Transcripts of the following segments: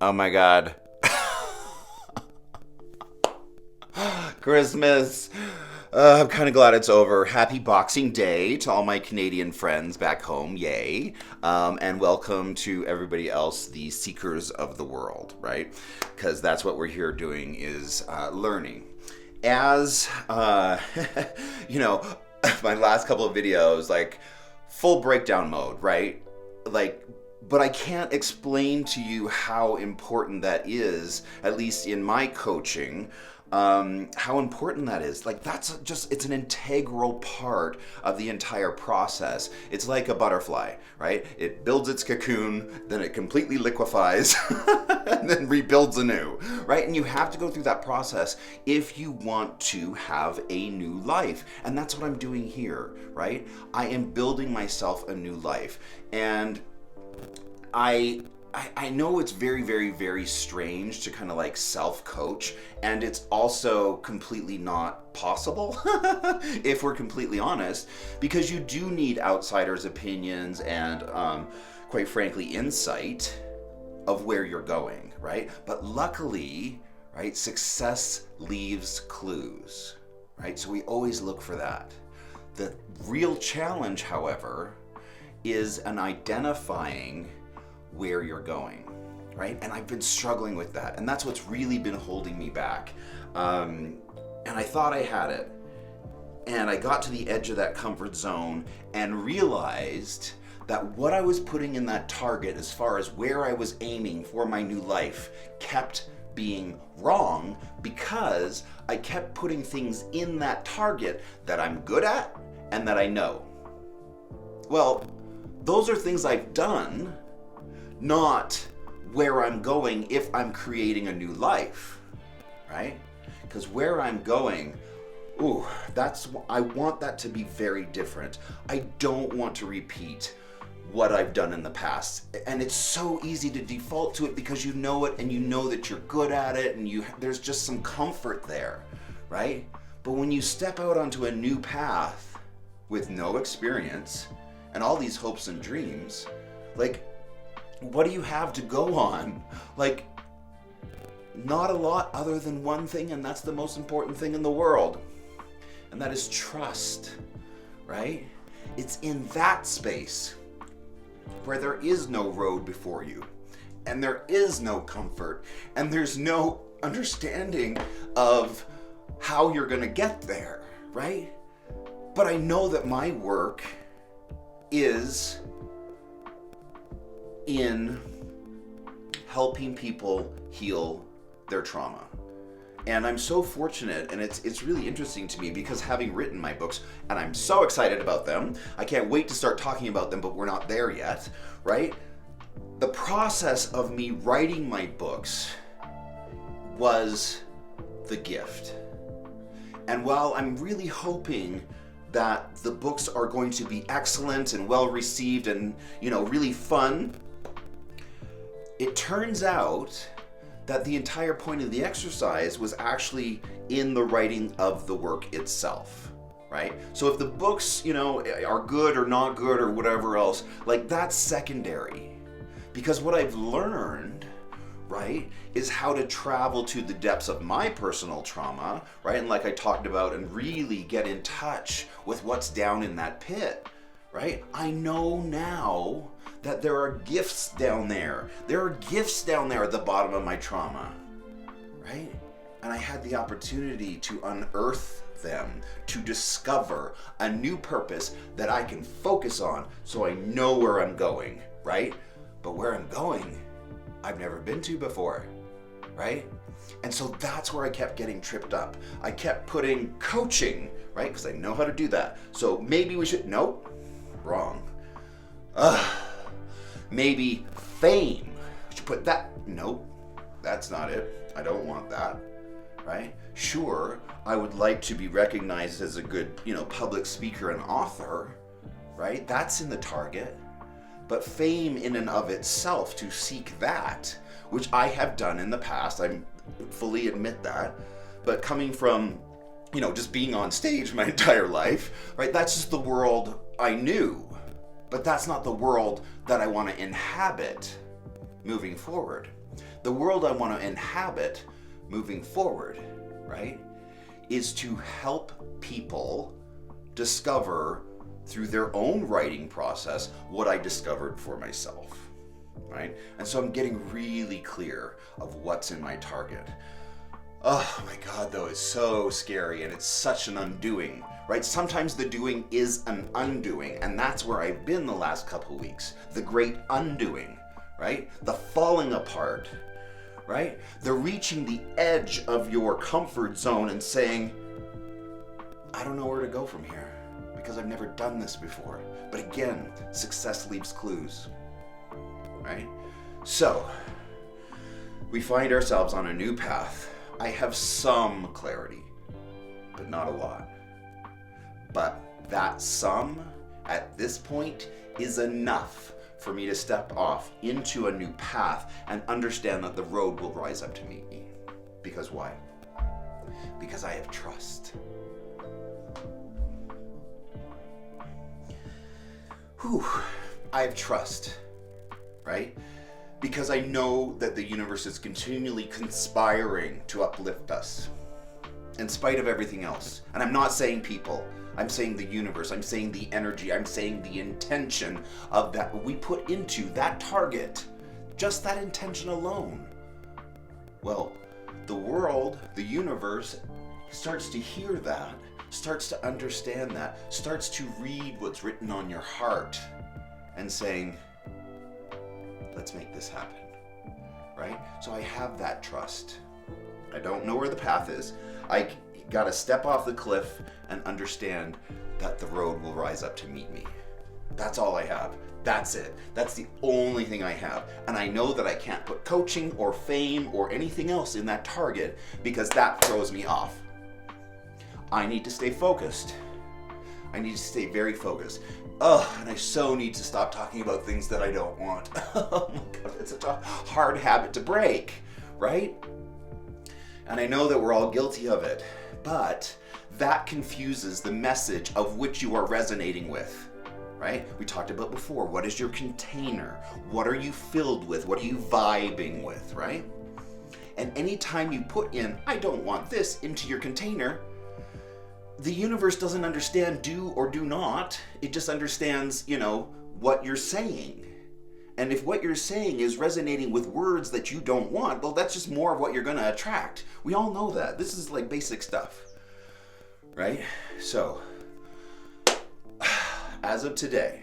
Oh my God. Christmas. I'm kind of glad it's over. Happy Boxing Day to all my Canadian friends back home. Yay. And welcome to everybody else, the seekers of the world, right? Because that's what we're here doing is learning. As, you know, my last couple of videos, like full breakdown mode, right? Like, but I can't explain to you how important that is, at least in my coaching, how important that is. Like, that's just, it's an integral part of the entire process. It's like a butterfly, right? It builds its cocoon, then it completely liquefies, and then rebuilds anew, right? And you have to go through that process if you want to have a new life. And that's what I'm doing here, right? I am building myself a new life. And I know it's very, very, very strange to kind of like self-coach, and it's also completely not possible if we're completely honest, because you do need outsiders' opinions and, quite frankly, insight of where you're going, right? But luckily, right, success leaves clues, right? So we always look for that. The real challenge, however, is an identifying where you're going, right? And I've been struggling with that, and that's what's really been holding me back. And I thought I had it, and I got to the edge of that comfort zone and realized that what I was putting in that target as far as where I was aiming for my new life kept being wrong, because I kept putting things in that target that I'm good at and that I know. Well, those are things I've done, not where I'm going if I'm creating a new life, right? Because where I'm going, I want that to be very different. I don't want to repeat what I've done in the past. And it's so easy to default to it because you know it and you know that you're good at it, and there's just some comfort there, right? But when you step out onto a new path with no experience and all these hopes and dreams, like, what do you have to go on? Like, not a lot other than one thing, and that's the most important thing in the world. And that is trust, right? It's in that space where there is no road before you, and there is no comfort, and there's no understanding of how you're gonna get there, right? But I know that my work is in helping people heal their trauma. And I'm so fortunate, and it's really interesting to me, because having written my books, and I'm so excited about them, I can't wait to start talking about them, but we're not there yet, right? The process of me writing my books was the gift. And while I'm really hoping that the books are going to be excellent and well received and, really fun, it turns out that the entire point of the exercise was actually in the writing of the work itself, right? So if the books, are good or not good or whatever else, like, that's secondary. Because what I've learned, right, is how to travel to the depths of my personal trauma, right? And like I talked about, and really get in touch with what's down in that pit, right? I know now that there are gifts down there. There are gifts down there at the bottom of my trauma, right? And I had the opportunity to unearth them, to discover a new purpose that I can focus on so I know where I'm going, right? But where I'm going, I've never been to before, right? And so that's where I kept getting tripped up. I kept putting coaching, right? Because I know how to do that. So maybe we should, nope, wrong. Maybe fame. We should put that, nope, that's not it. I don't want that, right? Sure, I would like to be recognized as a good, public speaker and author, right? That's in the target. But fame in and of itself, to seek that, which I have done in the past, I fully admit that, but coming from, just being on stage my entire life, right? That's just the world I knew. But that's not the world that I want to inhabit moving forward. The world I want to inhabit moving forward, right, is to help people discover through their own writing process what I discovered for myself, right? And so I'm getting really clear of what's in my target. Oh my God, though, it's so scary, and it's such an undoing, right? Sometimes the doing is an undoing, and that's where I've been the last couple of weeks. The great undoing, right? The falling apart, right? The reaching the edge of your comfort zone and saying, I don't know where to go from here because I've never done this before. But again, success leaves clues, right? So, we find ourselves on a new path. I have some clarity, but not a lot. But that some, at this point, is enough for me to step off into a new path and understand that the road will rise up to meet me. Because why? Because I have trust. I have trust, right? Because I know that the universe is continually conspiring to uplift us in spite of everything else. And I'm not saying people, I'm saying the universe, I'm saying the energy, I'm saying the intention of that we put into that target, just that intention alone. Well, the world, the universe, starts to hear that, starts to understand that, starts to read what's written on your heart and saying, let's make this happen, right? So I have that trust. I don't know where the path is. I gotta step off the cliff and understand that the road will rise up to meet me. That's all I have. That's it. That's the only thing I have. And I know that I can't put coaching or fame or anything else in that target because that throws me off. I need to stay focused. I need to stay very focused. And I so need to stop talking about things that I don't want. Oh my God, it's such a hard habit to break, right? And I know that we're all guilty of it, but that confuses the message of which you are resonating with, right? We talked about before, what is your container? What are you filled with? What are you vibing with, right? And anytime you put in, I don't want this, into your container, the universe doesn't understand do or do not. It just understands, what you're saying. And if what you're saying is resonating with words that you don't want, well, that's just more of what you're going to attract. We all know that. This is like basic stuff, right? So, as of today,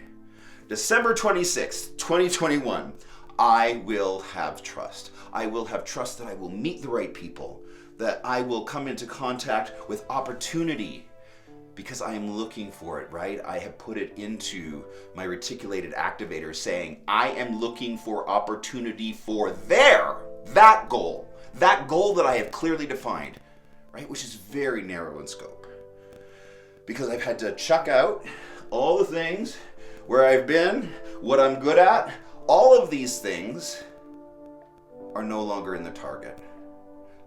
December 26th, 2021, I will have trust. I will have trust that I will meet the right people, that I will come into contact with opportunity because I am looking for it, right? I have put it into my reticulated activator saying, I am looking for opportunity for that goal that I have clearly defined, right? Which is very narrow in scope. Because I've had to chuck out all the things where I've been, what I'm good at, all of these things are no longer in the target.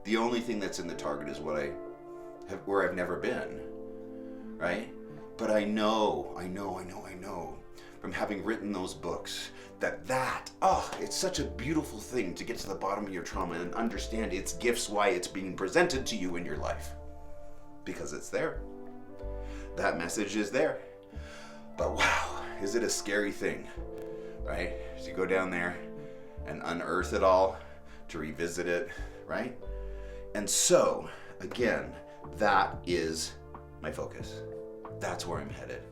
The only thing that's in the target is where I've never been, right? But I know from having written those books that it's such a beautiful thing to get to the bottom of your trauma and understand its gifts, why it's being presented to you in your life. Because it's there. That message is there. But wow, is it a scary thing, right? To go down there and unearth it all, to revisit it, right? And so, again, that is my focus. That's where I'm headed.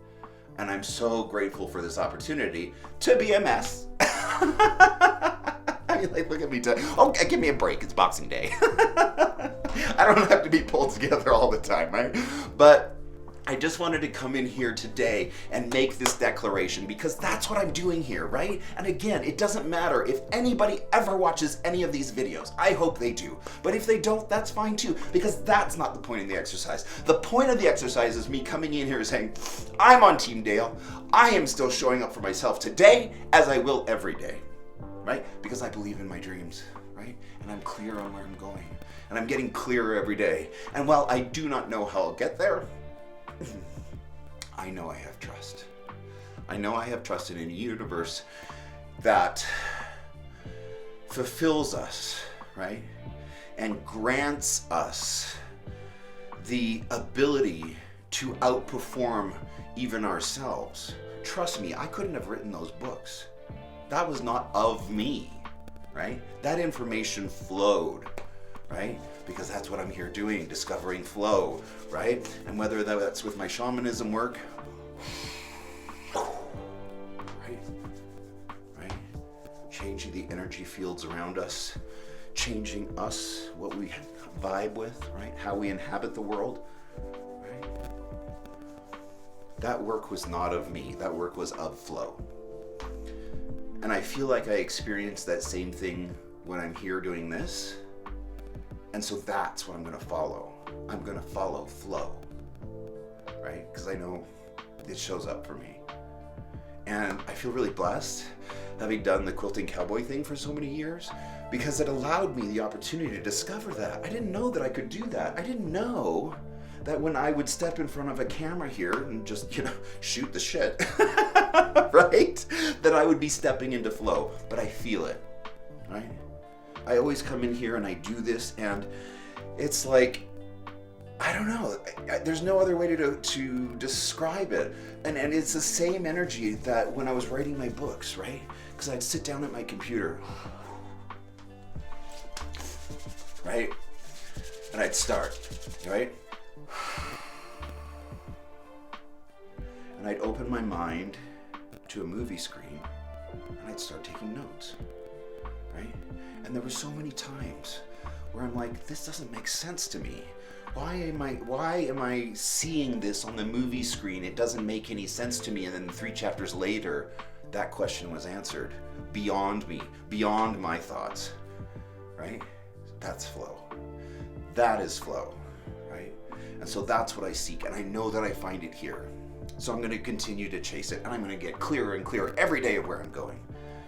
And I'm so grateful for this opportunity to be a mess. I mean, look at me. Give me a break. It's Boxing Day. I don't have to be pulled together all the time, right? But I just wanted to come in here today and make this declaration because that's what I'm doing here, right? And again, it doesn't matter if anybody ever watches any of these videos. I hope they do. But if they don't, that's fine too, because that's not the point of the exercise. The point of the exercise is me coming in here and saying, I'm on Team Dale. I am still showing up for myself today as I will every day, right? Because I believe in my dreams, right? And I'm clear on where I'm going. And I'm getting clearer every day. And while I do not know how I'll get there, I know I have trust. I know I have trust in a universe that fulfills us right? And grants us the ability to outperform even ourselves. Trust me, I couldn't have written those books. That was not of me, right? That information flowed, right? Because that's what I'm here doing, discovering flow, right? And whether that's with my shamanism work, right? Changing the energy fields around us, changing us, what we vibe with, right? How we inhabit the world, right? That work was not of me. That work was of flow. And I feel like I experienced that same thing when I'm here doing this. And so that's what I'm going to follow. I'm going to follow flow, right? Because I know it shows up for me. And I feel really blessed having done the quilting cowboy thing for so many years, because it allowed me the opportunity to discover that. I didn't know that I could do that. I didn't know that when I would step in front of a camera here and just, shoot the shit, right? That I would be stepping into flow, but I feel it, right? I always come in here and I do this, and it's like, I don't know, there's no other way to describe it. And it's the same energy that when I was writing my books, right? Because I'd sit down at my computer, right? And I'd start, right? And I'd open my mind to a movie screen and I'd start taking notes, right? And there were so many times where I'm like, this doesn't make sense to me. Why am I seeing this on the movie screen? It doesn't make any sense to me. And then 3 chapters later, that question was answered beyond me, beyond my thoughts, right? That's flow. That is flow, right? And so that's what I seek, and I know that I find it here. So I'm going to continue to chase it, and I'm going to get clearer and clearer every day of where I'm going.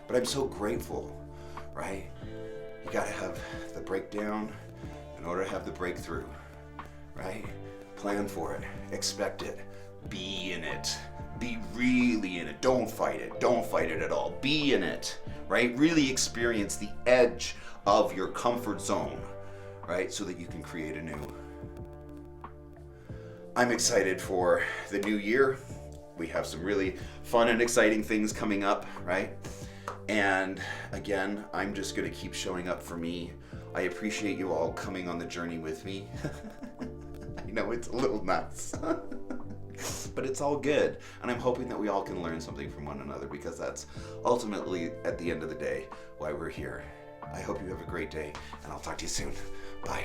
But I'm so grateful, right? You got to have the breakdown in order to have the breakthrough, right? Plan for it, expect it, be in it, be really in it. Don't fight it at all. Be in it, right? Really experience the edge of your comfort zone, right? So that you can create anew. I'm excited for the new year. We have some really fun and exciting things coming up, right? And again, I'm just going to keep showing up for me. I appreciate you all coming on the journey with me. I know it's a little nuts, but it's all good. And I'm hoping that we all can learn something from one another, because that's ultimately, at the end of the day, why we're here. I hope you have a great day, and I'll talk to you soon. Bye.